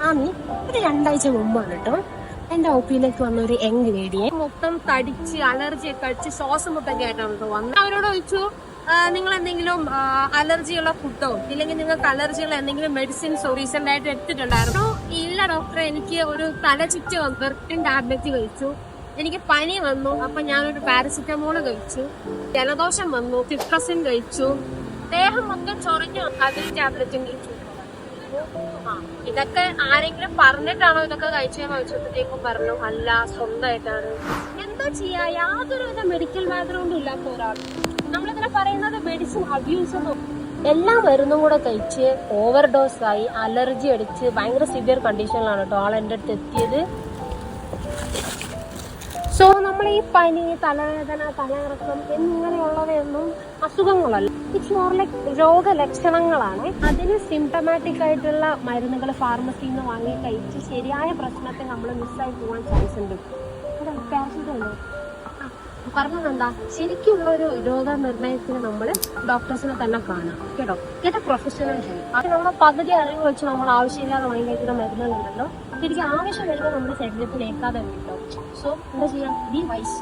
ആമി ഒരു 2 ആഴ്ച മുമ്പാണ് കേട്ടോ എന്റെ ഒപ്പിയിലേക്ക് വന്ന ഒരു യങ് ലേഡിയെ മൊത്തം തടിച്ച് അലർജി ഒക്കെ അടിച്ച് ശ്വാസം മുട്ടൊക്കെ ആയിട്ടാണ് വന്നത്. അവരോട് ചോദിച്ചു, നിങ്ങൾ എന്തെങ്കിലും അലർജിയുള്ള ഫുഡോ ഇല്ലെങ്കിൽ നിങ്ങൾക്ക് അലർജിയുള്ള എന്തെങ്കിലും മെഡിസിൻസോ റീസെന്റ് ആയിട്ട് എടുത്തിട്ടുണ്ടായിരുന്നു? ഇല്ല ഡോക്ടറെ, എനിക്ക് ഒരു തല ചുറ്റ് വെർട്ടിൻ ടാബ്ലറ്റ് കഴിച്ചു, എനിക്ക് പനി വന്നു, അപ്പൊ ഞാനൊരു പാരസിറ്റമോള് കഴിച്ചു, ജലദോഷം വന്നു, സിട്രസിൻ കഴിച്ചു, ദേഹം മൊത്തം ചൊറിഞ്ഞു, അതിൽ ടാബ്ലറ്റും കഴിച്ചു. ഇതൊക്കെ ആരെങ്കിലും പറഞ്ഞിട്ടാണോ ഇതൊക്കെ കഴിച്ചതെന്ന് ചോദിച്ചപ്പോഴത്തേക്കും പറഞ്ഞു അല്ല, സ്വന്തമായിട്ടാണ്. എന്താ ചെയ്യാ, യാതൊരുവിധ മെഡിക്കൽ ബാക്ക്ഗ്രൗണ്ടും ഇല്ലാത്ത ഒരാൾ. നമ്മളിങ്ങനെ പറയുന്നത് മെഡിസിൻ അബ്യൂസ് ഒന്നും. എല്ലാ മരുന്നും കൂടെ കഴിച്ച് ഓവർഡോസ് ആയി അലർജി അടിച്ച് ഭയങ്കര സിവിയർ കണ്ടീഷനിലാണ് കേട്ടോ ആൾ എൻ്റെ അടുത്ത് എത്തിയത്. സോ നമ്മൾ ഈ പനി, തലവേദന, തലകറക്കം എന്നിങ്ങനെയുള്ളവയൊന്നും അസുഖങ്ങളല്ല, ഇറ്റ്സ് മോർ ലൈക്ക് രോഗലക്ഷണങ്ങളാണ്. അതിന് സിംറ്റമാറ്റിക് ആയിട്ടുള്ള മരുന്നുകൾ ഫാർമസിയിൽ നിന്ന് വാങ്ങി കഴിച്ച് ശരിയായ പ്രശ്നത്തെ നമ്മൾ മിസ്സായി പോകാൻ ചാൻസ് ഉണ്ട്. പറഞ്ഞതെന്താ, ശരിക്കുള്ള ഒരു രോഗനിർണയത്തിന് നമ്മൾ ഡോക്ടേഴ്സിനെ തന്നെ കാണാം കേട്ടോ. Get A professional help. അത് നമ്മുടെ പകുതി അറിവ് വെച്ച് നമ്മൾ ആവശ്യമില്ലാതെ വാങ്ങി കഴിക്കുന്ന മരുന്നുകളുണ്ടല്ലോ, ശരിക്കും ആവശ്യം വരുമ്പോൾ നമ്മുടെ ശരീരത്തിൽ ഏൽക്കാതെ കിട്ടും. സോ എന്താ ചെയ്യാം, ബി വൈസ്.